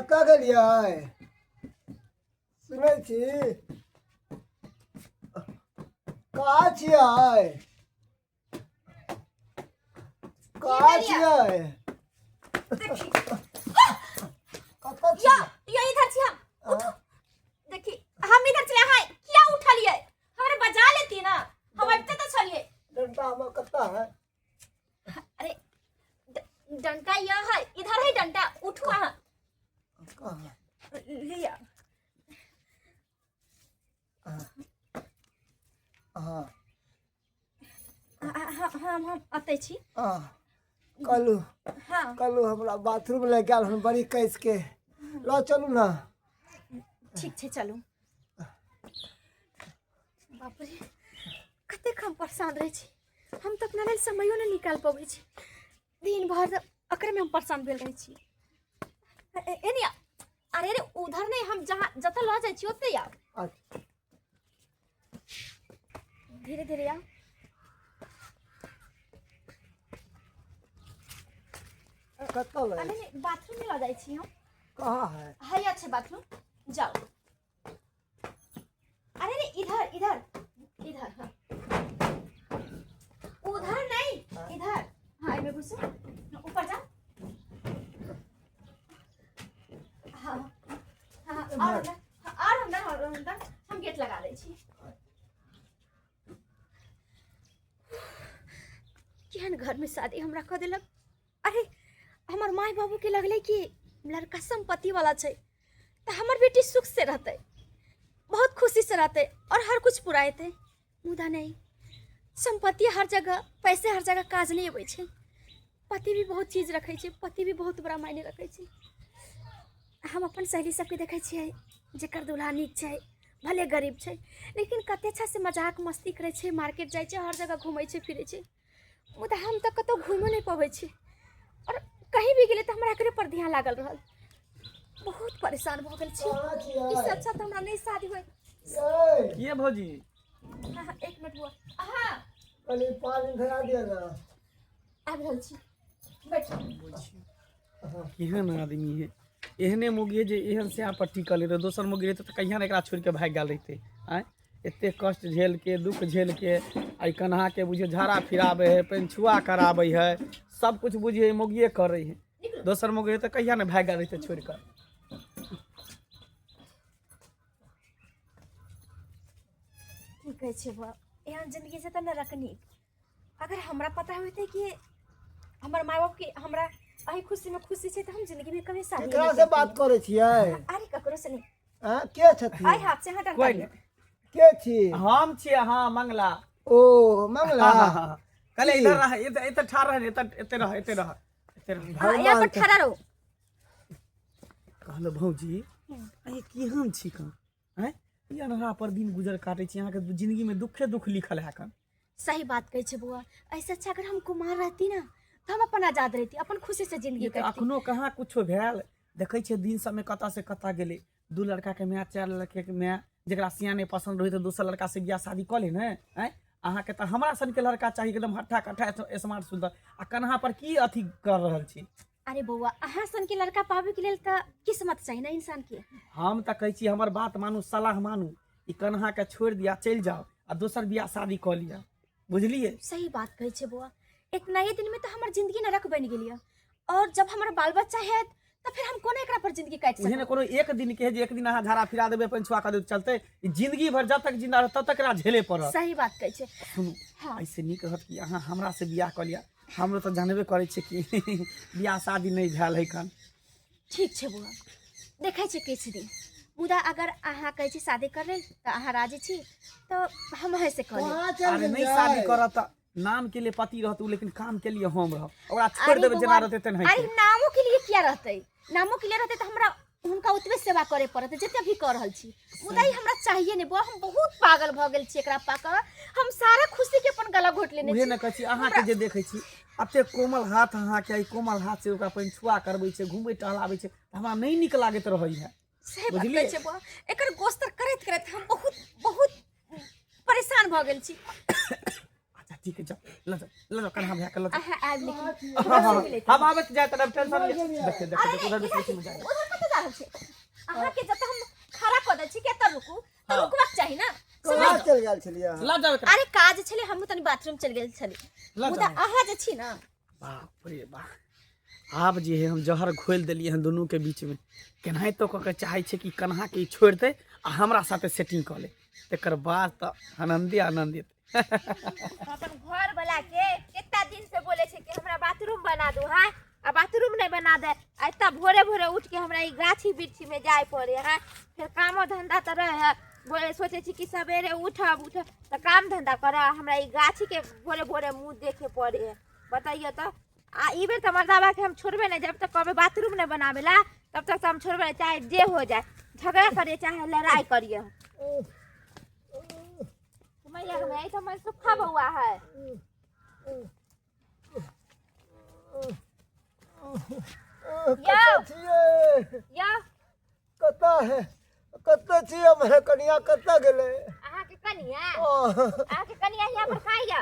कतऽ गेलियै सुनै छी कहाँ छियै कहाँ छियै कतऽ या छियै या इधर छी हम उठो देखी हम इधर चले हाय क्या उठा लिए हमरे बजा लेती ना हम अटते तो चलिए डंडा हमर कतऽ है अरे डंडा यह है इधर है डंडा उठो हां कहाँ लिया हाँ हम अतै छी कलू हां कलू हमरा बाथरूम ले गेल हन बड़ी कैस के लो चलू ना ठीक छे चलू बाप रे कते हम परेशान रहे छी हम तो अपना लेल समयो नहीं निकाल पाबै छी दिन भर अकरे में हम परेशान भेल रहे छी एनिया अरे रे उधर नहीं हम जहां जत ल जाय छी ओते आ धीरे धीरे आ कतऽ ले अरे बाथरूम में ल जाय छी हम कहाँ है है अच्छे बाथरूम जाओ अरे रे इधर इधर इधर हाँ। उधर नहीं इधर हाँ इधर घुसो ऊपर जा हाँ हाँ और अंदर हम गेट लगा दै छी केहन घर में शादी हमरा कह देलक अरे हमर माय बाबू के लगले कि लड़का संपत्ति वाला छै तो हमर बेटी सुख से रहते बहुत खुशी से रहते और हर कुछ पुराते मुदा नहीं संपत्ति हर जगह पैसे हर जगह काज नहीं अबै छै पति भी बहुत चीज रखे छै पति भी बहुत बड़ा मायने रखे छै हम अपन सहेली सबके देखे छियै जेकर दुल्हा नीक छै भले गरीब छै लेकिन कते अच्छा से मजाक मस्ती करे छै मार्केट जाय छै हर जगह घूमै छै फिरे छै मुदा हम तो कतौ घूमो नहीं पाबै छी और कहीं भी गेले तो हमरा एकरे पर ध्यान लागल रहल बहुत परेशान भ गेल छी इससे अच्छा तो हमरा नहीं शादी होय किए भौजी हां एक मिनट हुआ हां कल पानी धरा दिया ना आबि रहल छी बैठ केहन आदमी है एहने मुगी जे एहन से पर टिकल रहे दोसर मुगी रहते तो कहिया ने एकरा छोड़ के भाग गेल रहते आय एते कष्ट झेल के दुख झेल के आई कन्हा के बुझे झाड़ा फिराबे है पेंछुआ कराबे है सब कुछ बुझे मुगिए कर रही है दोसर मुगी तो कहिया ने भाग गेल रहते छोड़ कर की कहै छै बा एहन जिंदगी से त न रखनी अगर हमरा पता होते कि हमर माय बाप के हमरा अही खुशी में खुशी छै त हम जिंदगी में कभी शादी केकरा से बात करे छियै अरे ककरो से नहीं हां के छथि आई हाथ से हटा कोई के छी हम छिए हां मंगला ओ मंगला कले इधर रह इधर ठाड़ रह एते रह यहाँ पर ठहरा रहो कहलो भौजी अरे केहन छी का हैं ई अनहरा पर दिन गुजर काटे छी यहाँ के जिंदगी में दुखे दुख लिखल है कन सही बात कहै छै बुआ ऐसे अच्छा अगर हम कुमार रहती ना तो हम अपन आजाद रहती अपन खुशी से जिंदगी ये काटती अखनो कहाँ कुछो भेल देखै छै दिन सब में कता से कता गेले दू लड़का के माय चार लड़के के माय जेकरा सियाने पसंद रही तो दूसरा लड़का से बियाह शादी क ले ने हैं अहाँ के त हमरा सन के लड़का चाहिए एकदम हट्ठा कट्ठा स्मार्ट सुंदर आ कन्हा पर की अथी कर रहल छी अरे बउआ अहाँ सन के लड़का पावे के लेल त किस्मत चाहिए ना इंसान के हम त कहै छी हमर बात मानू सलाह मानू ई कन्हा के छोड़ दिया चल जाओ आ दोसर बियाह शादी क लिया बुझलिए सही बात कहै छै बुआ एक नए दिन में तो हमर जिंदगी नरक बन गेलिए और जब हमर बाल बच्चा है तो फिर हम कोने एकरा पर जिंदगी काट उहे ने कोनो एक दिन के जे एक दिन अहाँ झाड़ा फिरा देबे पंछुआ कर दे चलते जिंदगी भर जब तक जिंदा रह तब तक एकरा झेले पड़त सही बात कहै छै सुनू हाँ ऐसे नीक रहत कि अहाँ हमरा से बियाह क लिया हमरो तो जानबे करे छै कि बियाह शादी नहीं भेल है कन ठीक छै बुआ देखै छै किछ दिन मुदा अगर अहाँ कहै छी शादी करे त अहाँ राजी छी तो हम है से कर लेब अरे नहीं शादी करत नाम के लिए पति रहतू लेकिन काम के लिए हम रह ओकरा छोड़ देबे जना रहते त नहीं अरे नामो के लिए क्या रहते नामो के लिए रहते तो हमरा उनका उतबे सेवा करे पड़त जते भी कर रहल छी मुदा ही हमरा चाहिए ने बुआ हम बहुत पागल भ गेल छी एकरा पाकर हम सारा खुशी के अपन गला घोट लेने छी उहे न कहै छी अहाँ के जे देखै छी अते कोमल हाथ अहाँ के कोमल हाथ से ओकरा पंछुआ करबै छै घुमै टहलाबै छै हमरा नहीं नीक लागैत रहै है सही बात कहै छै बुआ एकर गोस्तर करैत करैत हम बहुत बहुत परेशान भ गेल छी अच्छा ठीक है, चल ला कन्हा भैया कर ला। आब लेकिन हम आबत जाए तरफ टेंशन देख देख उधर बीच में जाए। उधर कत जा रहल छै अहाँ के जत हम खड़ा क दै छी केत रुकू त रुकबाक चाही ना। कहाँ चल गेल छलियै ला जाओ। अरे काज छले हम तनी बाथरूम चल गेल छली मुदा अहाँ जे छी ना। बाप रे बाप आब जे है हम जहर घोल देलिए हैं दोनों के बीच में केनाहि तो के चाहे छे कि कन्हा के छोड़ दे आ हमरा साथे सेटिंग कर ले तकर बाद त आनंदे आनंदित। अपन घर वाला के कितना दिन से बोले छे कि हमरा बाथरूम बना दो है आ बाथरूम नहीं बना दे इतना भोरे भोरे उठ के हमरा ई गाछी बिरछी में जाए पड़े है। फिर कामो धंधा तो रहे बोले सोचे छी कि सवेरे उठब तो काम धंधा कर हमरा ई गाछी के भोरे भोरे मुंह देखे पड़े है। बताइए तो आ ई बेर तो मर्दावा के हम छोड़बे नहीं जब तक कभी बाथरूम नहीं बनावेला तब तक तो हम छोड़बे नहीं चाहे जे हो जाए झगड़ा करिए चाहे लड़ाई करिए। मैया में तो मैं सुखा बउआ है या कता है कता छियै हमरा कनिया कता गेलै अहाँ के कनिया यहाँ पर खाइया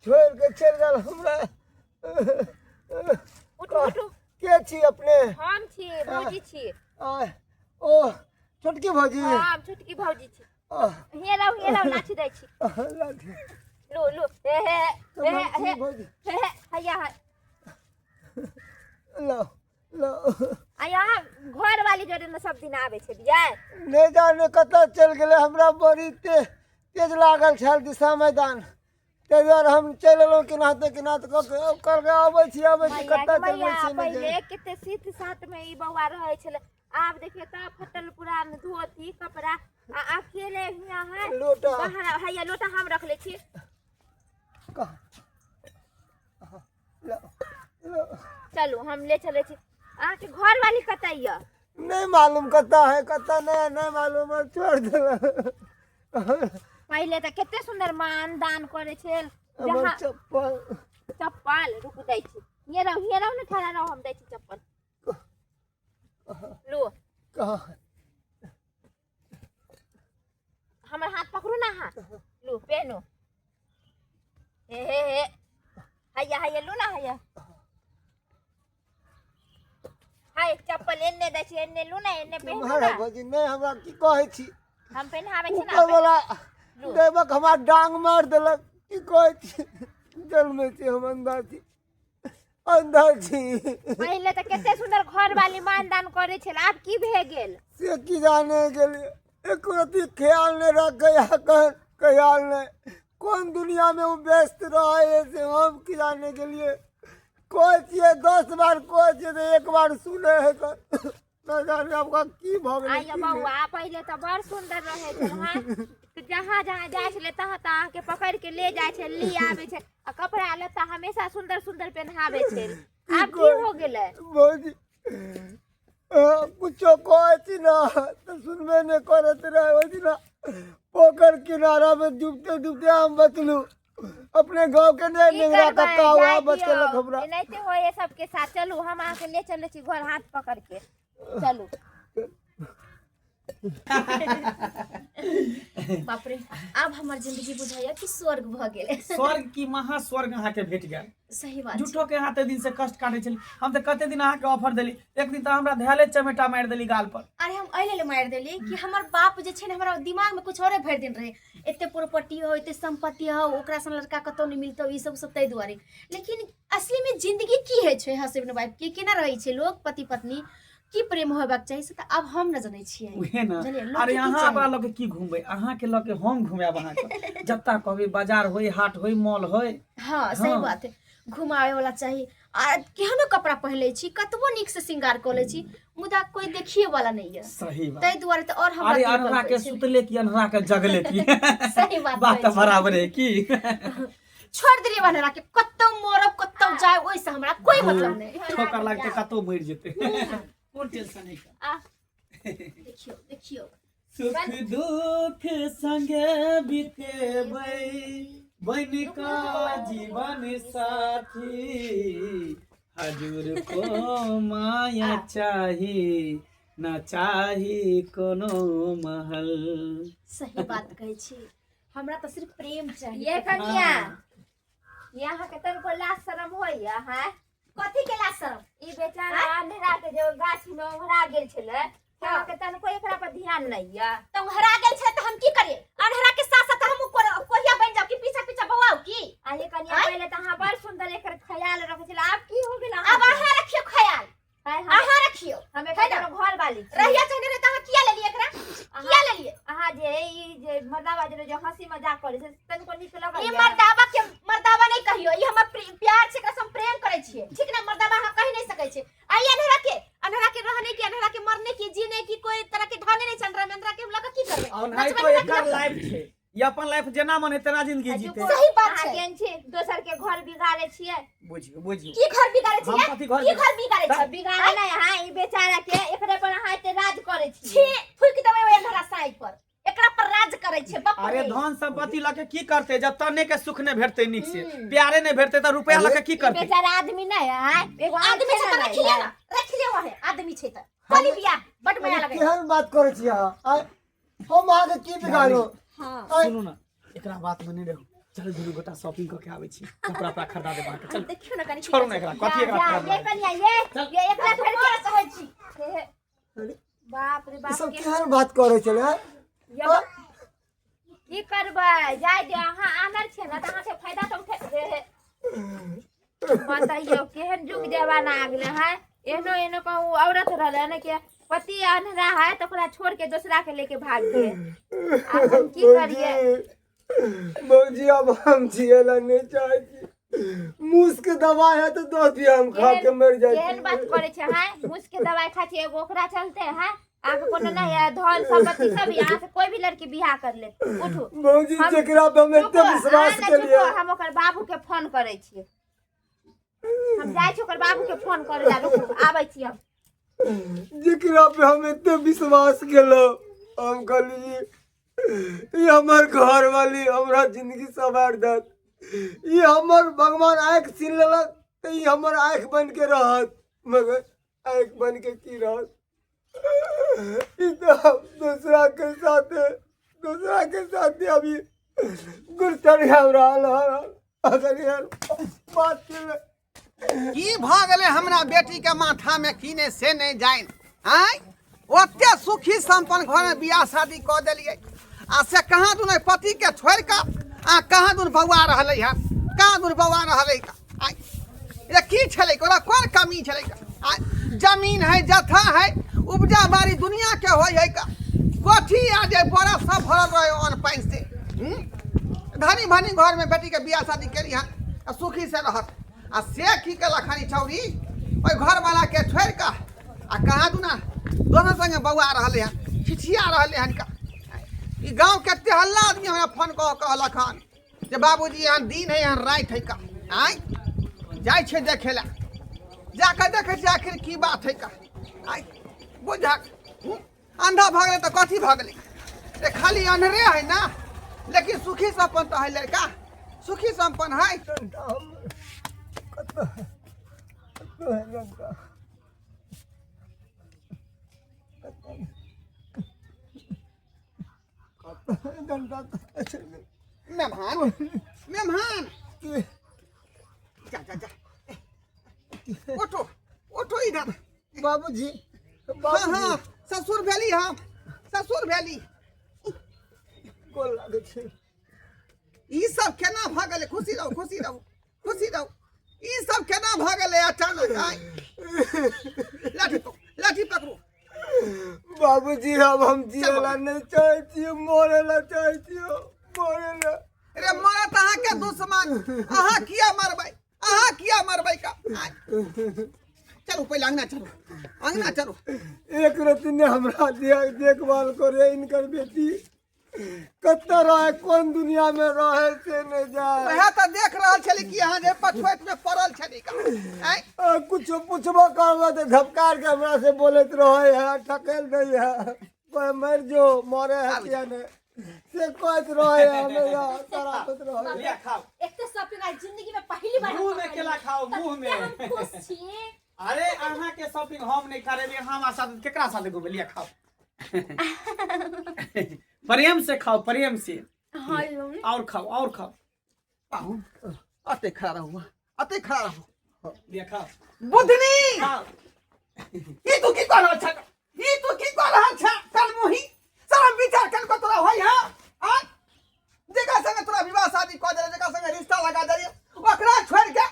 छोड़ के चल गेल हमरा। उठू के छी अपने हम छी भौजी छी ओ छोटकी भौजी हम छोटकी भौजी छी हे लाउ लाठी दै छी लाठी लो हे भौजी हैया लो लो आ यहाँ घर वाली जोड़े में सब दिन आवे छै बिया नहीं जाने कतऽ चल गेलै हमरा बड़ी तेज लागल छल दिशा मैदान ताहि दुआरे हम चलि एलहुँ किनाते कल के आबै छी कतऽ चलबै छी पहिले कते सीत सात में ई बौआ रहै छले आब देखिए तो फटल पुरान धोती कपड़ा आ अकेले हिया है लोटा बाहर हैया लोटा हम रख ले छी चलो हम ले चले छी अहाँ के घर वाली कतैया नहीं मालूम कता है कता नहीं मालूम है छोड़ दे। पहले तो कितने सुंदर मान दान करे छे हमर जहाँ चप्पल रुक दै छी ये रहो ने ठहरा रहो हम दै छी चप्पल लो कहाँ हमर हाथ पकड़ू ना हाथ लो पहनो हे हैया लो ना हैया हाय चप्पल एन्ने दै छी एन्ने लो ना एन्ने पहनो तुम्हारा ना भौजी नहीं हमरा की कहै छी हम पहनावे छी ऊपर ना वाला देवक हमरा डांग मार देलक की कहै छी जल में छी हम अंदर छी पहले तो कितने सुंदर घर वाली मान दान करे छे आब की भे गेल से की जाने गेलिए एक रति ख्याल नहीं रख ख्याल नहीं कौन दुनिया में वो व्यस्त रहा है से हम की जाने के लिए कोई चाहिए 10 बार कोई चाहिए तो एक बार सुने है कर न जाने आपका की भव आइया बउआ पहले तो बड़ सुंदर रहे छे हां जहाँ जहाँ जाए छे तहाँ तहाँ के पकड़ के ले जाए छे ली आवे छे आ कपड़ा लत्ता हमेशा सुंदर सुंदर पहनावे छे अब की हो गेले भौजी कुछो कोई छी ना तो सुनबे नहीं करत रहे हो ना पोखर किनारा में डूबते हम बचलू अपने गांव के नहीं निगरा कक्का हुआ बच के हमरा नहीं तो हो ये सब के साथ चलू हम आके ले चले छी घर हाथ पकड़ के चलू बाप रे अब हमर जिंदगी बुझाइया कि स्वर्ग भ गेले। स्वर्ग की महा स्वर्ग अहाँ के भेट गेल। सही बात झूठो के हाथे दिन से कष्ट काटे छली हम तो कते दिन अहाँ के ऑफर देली एक दिन तो हमरा धैले चमेटा मार देली गाल पर। अरे हम अइले ले मार देली कि हमर बाप जे छै ने हमरा दिमाग में कुछ औरे भर दिन रहे एते प्रॉपर्टी हो एते संपत्ति हो ओकरा सन लड़का कतो नहीं मिलतो ई सब तै दुआरे लेकिन असली में जिंदगी की है छै हस्बैंड वाइफ के केना रही छै लोग पति पत्नी की प्रेम होबाक चाहिए से अब हम न जानै छियै उहे ना अरे अहाँ अपना लगे की घुमबे अहाँ के लगे हम घुमाब अहाँ के जत्ता कहबे बाजार होय हाट होय मॉल होय। हां सही बात है घुमावे वाला चाहिए आ केहनो कपड़ा पहले छी कतबो निक से श्रृंगार कर ले छी मुदा कोई देखिए वाला नहीं है। सही बात तै दुआरे तो और हमरा अरे अनरा के सुतले की अनरा के जगले की सही बात तो बराबर है की छोड़ दिलिए बनरा के कत्तो मोरब कत्तो जाय ओइ से हमरा कोई मतलब नहीं ठोकर लगते कतो मर जेते कोन टेंशन है का देखियो सुख दुख संगे बितेबै बन का जीवन साथी हजूर को माया चाही न चाही कोनो महल। सही बात कहै छी हमरा तो सिर्फ प्रेम चाहिए। ये कनिया यहाँ के तनको लाज शरम होइया है कथी के लाज शरम? ई बेचारा अंधेरा के जो गाछी में उघरा गेल छले यहाँ के तनको एकरा पर ध्यान नहीं है। तो हरा गेल छै त हम की करिए? अनहरा के साथ साथ हम कोहिया बन जाओ कि पीछे पीछे बवाओ की? आ ये कनिया पहले त हां बड़ सुंदर एकर ख्याल रखे छले, अब की हो गेल? अब अहाँ रखियो ख्याल, अहाँ रखियो। हमें कनो घर वाली रहिया चाहिए रे, त अहाँ किया ले लिए एकरा? किया ले लिए? अहाँ जे ई जे मर्दावा जे हंसी मजाक करे छै तनको नीक लगै ई मर्दावा नहीं कहियो, ई हमर प्यार से एकरा से हम प्रेम करे छिए, ठीक ना? मर्दावा अहाँ कहि नहीं सकै छै। आई अनहरा के रहने की, अनहरा के मरने की, जीने की कोई तरह के ढंग नहीं चल रहा है। अंधेरा के हम लगा की करबे? अनहाई तो एकर लाइफ छै, ये अपन लाइफ जेना मन है तेना जिंदगी जीते। सही बात छै। केन छै दोसर के घर बिगाड़े छिए? बुझियो की घर बिगाड़े छिए? हम कथी घर की घर बिगाड़े छिए? बिगाड़े नहीं हां ई बेचारा के एकरे पर हां ते राज करे छी। छी फुक देबै ओय अंधेरा साइड पर, एकरा पर राज करे छै। बाप अरे धन संपत्ति लके की करते जब तने के सुख ने भेटते निक से, प्यारे ने भेटते त रुपया लके की करते? बेचारा आदमी नहीं है, एगो आदमी छै त रखिए ना, रख ले वहे आदमी छै त खाली बिया बड माया लगे। केहन बात करे छी अहाँ? हम अहाँ के की बिगाड़ो? हां सुनो ना, एकरा बात में नहीं रहो। चल दुनू गोटा शॉपिंग क के आवे छी, कपड़ा अपना खरीदा देबा के। चल देखियो ना कनी छोड़ो ना एकरा, कथी एकरा खराब ये लागे? कनिया ये एकरा घर के कहै छी। बाप रे ई बाप सब केहन बात करे छले? की करबै? जाय दे, अहाँ आनर छै ना त अहाँ के फायदा तो उठे बताइयो केहन जुग जमाना आ गेले है। एनो एनो कहू औरत रहले ने के पति अनहरा है तो ओकरा छोड़ के दूसरा के लेके भाग गए। अब हम की करिए? बौजी अब हम जियला नहीं चाहे छी। मूस के दवाई है तो दो दिया, हम खा के मर जाए। केहन बात करे छै है? मुस के दवाई खा छी एगो ओकरा चलते है आगे कोनो नहीं है। धन संपत्ति सब यहाँ से कोई भी लड़की बियाह कर ले। उठू बौजी जेकरा पे हम एते विश्वास केलिए, हम ओकर बाबू के फोन करे छी। हम जाय छी ओकर बाबू के फोन करे ला, रुकू आबै छी हम। जेकरा पे हम एते विश्वास केलो, हम कहली ई हमर घर वाली हमरा जिंदगी सवार दत, ई हमर भगवान आँख छीन लेलक त ई हमर आँख बन के रहत, मगर आँख बन के की रहत? ई तो हम दूसरा के साथे अभी गुरचर हमरा अगर यार बात के की भ गेले हमरा बेटी के माथा में कीने से नहीं जाइन? आय ओते सुखी संपन्न घर में बियाह शादी क देलिए आ से कहाँ दुन पति के छोड़ के आ कहाँ दुन बौआ रहले है, कहाँ दुन बौआ रहले का? आय ये की छले? ओरा कोन कमी छले का? आय जमीन है, जथा है, उपजा बाड़ी दुनिया के होय है का? कोठी आ जे बड़ा सब भरल रहे अन पाइन से। धनी भनी घर में बेटी के बियाह शादी केली है आ सुखी से रहत। आ से की कला खानी छौरी ओइ घर वाला के छोड़ के आ कहाँ दुना दोनों संगे बौआ रहले हैं, छिछिया रहले हैं का? ई गांव के हल्ला आदमी हमरा फोन कहलक हन जे बाबूजी यहाँ दिन है, यहाँ रात है का? आय जाय छे देखे ला, जाके देखे छे आखिर की बात है का? आय बुझा अंधा भ गेले त कथी भ गेले? ए खाली अनहरे है ना, लेकिन सुखी संपन्न तो है लड़का, सुखी संपन्न है। मेहमान मेहमान जा जा जा उठो उठो इधर। बाबूजी हाँ हाँ ससुर भेली, हम ससुर भेली। गोल लागे छे। ई सब केना भ गेले? खुशी रहो खुशी रहो खुशी रहो। ई सब केना भ गेले अचानक? आय लाठी पकड़ो। बाबूजी अब हम जियला नहीं चाहे छी, मरेला चाहे छी, मरेला। अरे मरत अहाँ के दुश्मन, अहाँ किया मरबै? अहाँ किया मरबै का? चलो पहले अंगना चलो, अंगना चलो। एक रति ने हमरा देखभाल करे, इनकर बेटी कत्ता रहे, कौन दुनिया में रहे से नहीं जाए। वह तो देख रहल छली कि यहाँ जे पछुएत में पड़ल छली का? आय कुछ पूछबो करबो तो धपकार के हमरा से बोलत रहे है, ठकेल नहीं है, कोई मर जो मरे है क्या ने से कहत रहे है, हमेशा तरापत रहे। लिया खाओ, एक तो शॉपिंग आज जिंदगी में पहली बार मुंह में केला खाओ, मुंह में। हम खुश छी। अरे अहाँ के शॉपिंग हम नहीं करेबे, हम साथ केकरा साथ घूमे? लिया खाओ। प्रेम से खाओ, प्रेम से। हाँ मम्मी। और खाओ और खाओ। आहू अते खड़ा रहो, अते खड़ा रहो। देखा बुधनी खाओ। ई तू की कर अच्छा, ई तू की कर अच्छा कल मोही सारा विचार कर को तोरा होई हां आ जेका संग तोरा विवाह शादी क दे, जेका संग रिश्ता लगा दे, ओकरा छोड़ के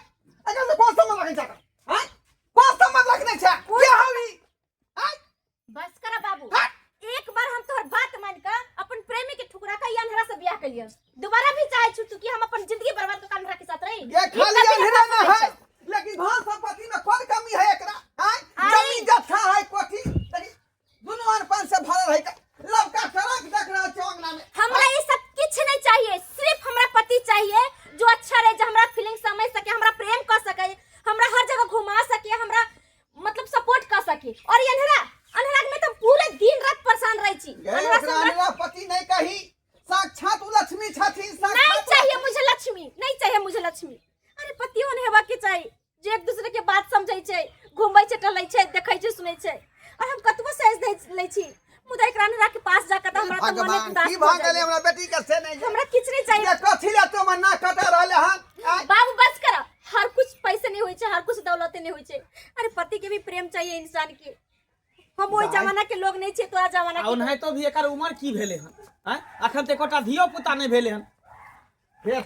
अगर से कोन संग लगे छ हां कोन संग लगने छ के होई हां बस करा बाबू। हट। एक बार हम तोहर बात मान का अपन प्रेमी के ठुकरा का अंधेरा से ब्याह कर लिया। दोबारा भी चाहे छु कि हम अपन जिंदगी बर्बाद कर अंधेरा के साथ रही। ये खाली अंधेरा ना है, लेकिन धन संपत्ति में कौन कमी है एकरा हां जमीन जत्था है कोठी, लेकिन दुनु अनपन से भरल है लव का सड़क देख रहा छ अंगना में। हमरा ये सब कुछ नहीं चाहिए, सिर्फ हमरा पति चाहिए जो अच्छा रहे, जो हमरा फीलिंग समझ सके, हमरा प्रेम कर सके, हमरा हर जगह घुमा सके, हमरा मतलब सपोर्ट कर सके। और ये अंधेरा अंधेरा में तो पूरे दिन रात परेशान रही छी। एकरा पति नहीं कही, साक्षात उ लक्ष्मी छथिन। नहीं चाहिए मुझे लक्ष्मी, नहीं चाहिए मुझे लक्ष्मी। अरे पतियो ने हेबा के चाहिए जे एक दूसरे के बात समझै छै, घुमै छै, टलै छै, देखै छै, सुनै छै। और हम कतबो सहज लै छी, मुदा एकरा अंधेरा के पास जाकर त हमरा त मन भगवान उदास की हो भाग जाइए। गेले हमरा बेटी के से नहीं हमरा किछ नहीं चाहिए। ये कथि ले तो मन ना कटा रहले हन बाबू बस करा, हर कुछ पैसे नहीं होई छै, हर कुछ दौलत नहीं होई छै। अरे पति के भी प्रेम चाहिए इंसान के। हम ओइ जमाना के लोग नहीं छै, तोरा जमाना आ नहीं तो भी एकर उम्र की भेले हन हैं? अखन ते कोटा धियो पुता नहीं भेले हन। फिर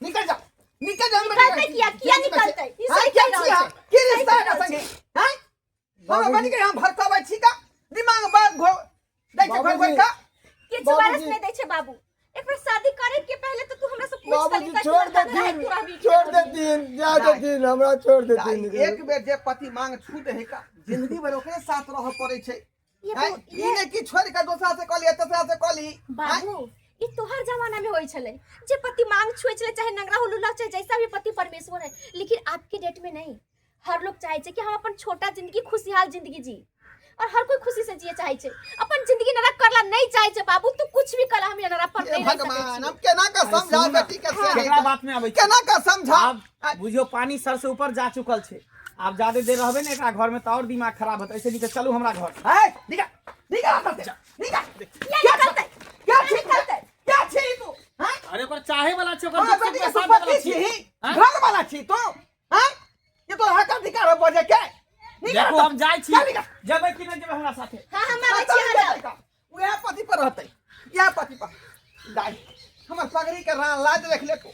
निकल जा, निकल जा। निकलते किया निकलते? ई सही कह रहल छै। की रिश्ता का संगे हैं बाबा बनी के हम भड़काबै छी का दिमाग बात घो दै छै घर का किछ वारस नहीं दै छै बाबू। एक बार शादी करे के पहले तो तू हमरा से पूछ बाबूजी तनी छोड़ देतीन, जा देतीन, हमरा छोड़ देतीन। एक बेर जे पति मांग छूट है का जिंदगी भर ओकरे साथ रह पड़े छै। ई ने की छोड़ के दूसरा से कली, तेसरा से कली। बाबू ई तोहर जमाना में होई छले जे पति मांग छुए छले, चाहे नंगरा हो लुला, चाहे जैसा भी पति परमेश्वर है। लेकिन आज के डेट में नहीं, हर लोग चाहे छै कि हम अपन छोटा जिंदगी खुशहाल जिंदगी जी, और हर कोई खुशी से जिए चाहे छै। अपन जिंदगी नरक करला नहीं चाहे छै बाबू। तू कुछ भी कला, हम नरक पर नहीं रह सकै भगवान छी। हम केना का समझा बेटी के से केकरा बात में आबै छै? केना का समझा अब बुझियो पानी सर से ऊपर जा चुकल छै। आप ज्यादा देर रहबे ने एकरा घर में तो और दिमाग खराब होत। ऐसे नहीं चलू हमरा घर। है निकल निकल आता से निकल क्या निकलते? क्या निकलते? क्या छी तू हैं अरे ओकर चाहे वाला छै, ओकर हमरा दुख बेटी के के साथ संपत्ति वाला छी छै। घर वाला छी तू हैं ये तो हक अधिकार है बजे के देखो हम जाय छी, चल निकल। जेबै कि नहीं जेबै हमरा साथे? हां हम आबै छी हमरा। वह पति पर रहते, यह पति पर दाई हमर पगड़ी के लाज रख ले तू।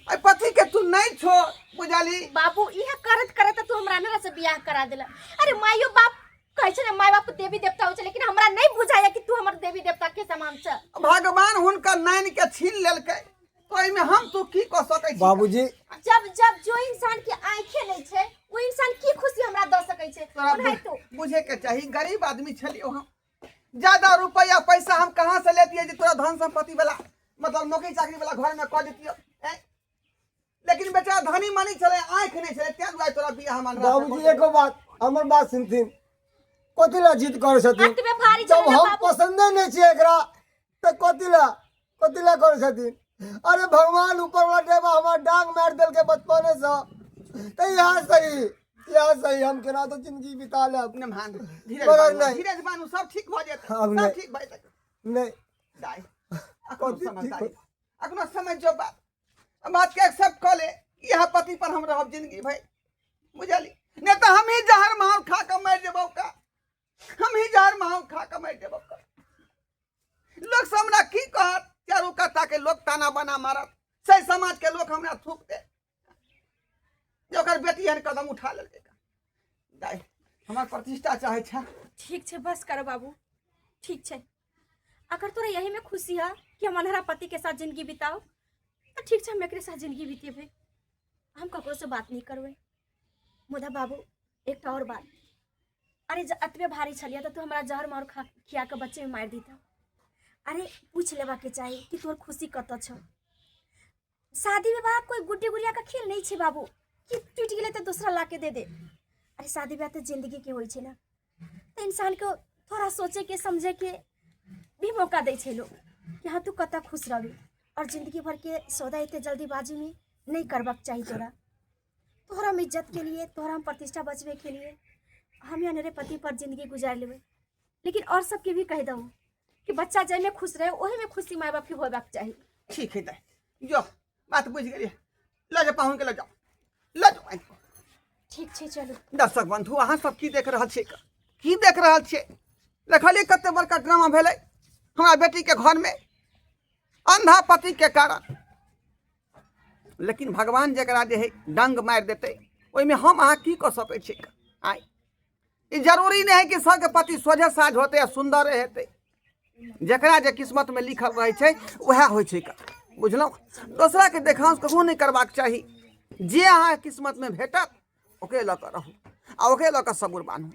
आई पति के तू नहीं छो बुझाली बाबू इहे करत करत तू हमरा नरा से बियाह करा देला। अरे माइयो बाप कहै छै ना, माय बाप देवी देवता होय छै, लेकिन हमरा नहीं बुझाया कि तू हमर देवी देवता के समान छ। भगवान हुनका नैन के छीन लेलकै तो एमे हम तू की क सकै छी? बाबूजी जब जब जो इंसान के आंखें नहीं छै, वो इंसान की खुशी हमरा द सकै छै? ओनाहि तो बुझे के चाहिए गरीब आदमी छलियो हम, ज्यादा रुपया पैसा हम कहाँ से लेतिए जे तोरा धन संपत्ति वाला मतलब नौकरी चाकरी वाला घर में कह देतियो। लेकिन बेचारा धनी मनी चले, आंख नहीं चले, तें दुआरे तोरा बियाह हम बाबूजी एको बात हमर बात सुनथिन, कथिला जिद करे छथिन? हाथ में भारी जब छै ना हम बाबू। पसंदे नहीं छे एकरा तो कथिला करे छथिन? अरे भगवान ऊपर वाला देवा हमार डांग मार देल के बचपने से, तो यहाँ सही हम केना तो जिंदगी बिता ले। अपने मान मगर नहीं। धीरज बानू सब ठीक हो जाता, अब सब नहीं। ठीक भाई तक नहीं दाई अखनो कथी समझदारी ठीक अखनो समझ जो बात के एक्सेप्ट कर ले। यह पति पर हम रहब जिंदगी भाई बुझली, नहीं तो हम ही जहर मार खा के मर जेबो का, हम ही जहर मार खा के मर जेबो का। लोग से हमरा की कहत, चारू कथा के लोग ताना बना मारत, सही समाज के लोग हमरा थूक दे जे ओकर बेटी हन कदम उठा लेलकै का। दाई हमर प्रतिष्ठा चाहे छै। ठीक छै बस कर बाबू, ठीक छै। अगर तोरा यही में खुशी है कि हम अनहरा पति के साथ जिंदगी बिताओ तो ठीक छै, हम एकरे साथ जिंदगी बितेबे, हम ककरो से बात नहीं करबे। मुदा बाबू एक और बात, अरे अतबे भारी छलिया तो तू हमरा जहर मार खिया के बच्चे में मार दीता। अरे पूछ लेबा के चाही कि तोर खुशी कत छ। शादी विवाह कोई गुड्डी गुड़िया का खेल नहीं छे बाबू कि टूट गेले तो दूसरा ला के दे दे। अरे शादी विवाह तो जिंदगी के होय छे ना, तो इंसान को थोड़ा सोचे के समझे के भी मौका दे छे लोग कि हाँ तू कत खुश रही, और जिंदगी भर के सौदा इतने जल्दीबाजी में नहीं करबाक चाहिए। तोहरा हम इज्जत के लिए, तोहरा हम प्रतिष्ठा बचवे के लिए हम या मेरे पति पर जिंदगी गुजार लेवे। लेकिन और सबके भी कह दो कि बच्चा जाहिमे खुश रहे ओही में खुशी माय बाप के होबाक चाही। ठीक है दाय, जो बात बुझ गेलिए, ले जाओ पाहुन के, ले जाओ, ले जाओ। ठीक छै, चलू। दर्शक बंधु, अहाँ सब की देख रहल छियै, की देख रहल छियै? देखलिए कते बड़का ड्रामा भेलै हमरा बेटी के घर में अंधा पति के कारण। लेकिन भगवान जकरा जे है डंग मारि देते, ओहिमे हम अहाँ की कऽ सकै छी? आइ ई जरूरी नहीं है कि सबके पति सोझे साझ होते या सुंदर हेतै। जकरा जे किस्मत में लिखल रहै छै वएह होइ छै। बुझलहुँ? दोसरा के देखांश कखनो नहीं करबाक चाही। जे अहाँ किस्मत में भेटत ओकरे लऽ कऽ रहू आ ओकरे लऽ कऽ सबूर बान्हू।